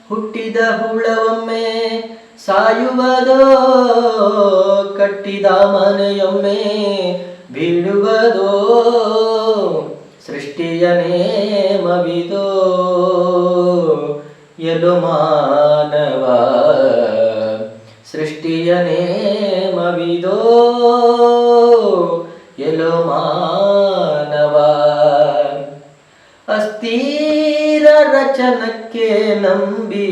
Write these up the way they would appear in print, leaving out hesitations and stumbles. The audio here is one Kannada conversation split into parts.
ಹುಟ್ಟಿದ ಹುಳವೊಮ್ಮೆ ಸಾಯುವುದೋ, ಕಟ್ಟಿದ ಮನೆಯೊಮ್ಮೆ ಬೀಳುವುದೋ, ಸೃಷ್ಟಿಯ ನೇಮವಿದೋ ಎಲು ಮಾನವ, ಸೃಷ್ಟಿಯ ನೇಮವಿದೋ ಎಲು ಮಾನವ. ಅಸ್ಥಿರ ರಚನಕ್ಕೆ ನಂಬಿ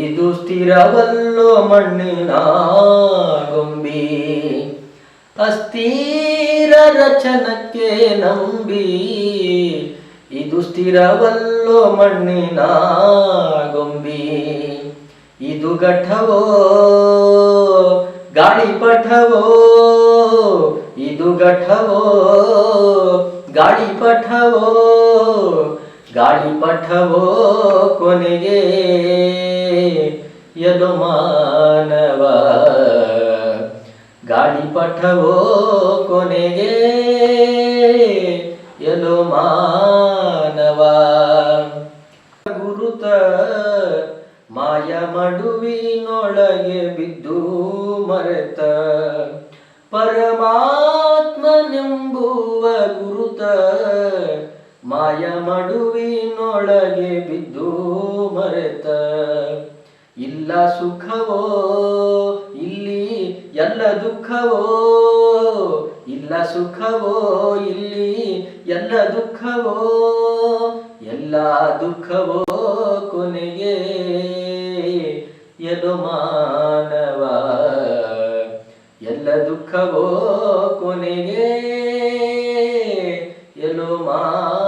ಇದು ಸ್ಥಿರವಲ್ಲೋ ಮಣ್ಣಿನ ಗೊಂಬಿ. ಅಸ್ಥಿರ ರಚನಕ್ಕೆ ನಂಬಿ ಇದು ಸ್ಥಿರವಲ್ಲೋ ಮಣ್ಣಿನ ಗೊಂಬಿ. ಇದು ಘಟವೋ ಗಾಳಿಪಟವೋ, ಇದು ಘಟವೋ ಗಾಳಿಪಟವೋ, ಗಾಳಿಪಟವೋ ಕೊನೆಗೆ ಎಲು ಮಾನವ, ಗಾಳಿಪಟವೋ ಕೊನೆಗೆ ಎಲು ಮಾನವ. ಗುರುತ ಮಾಯ ಮಡುವಿನೊಳಗೆ ಬಿದ್ದು ಮರೆತ ಪರಮಾತ್ಮನೆಂಬುವ ಗುರುತ, ಮಾಯ ಮಡುವಿನೊಳಗೆ ಬಿದ್ದು ಮರೆತ. ಇಲ್ಲ ಸುಖವೋ ಇಲ್ಲಿ ಎಲ್ಲ ದುಃಖವೋ, ಇಲ್ಲ ಸುಖವೋ ಇಲ್ಲಿ ಎಲ್ಲ ದುಃಖವೋ, ಎಲ್ಲ ದುಃಖವೋ ಕೊನೆಗೆ ಎಲು ಮಾನವ, ಎಲ್ಲ ದುಃಖವೋ ಕೊನೆಗೆ ಎಲು ಮಾನವ.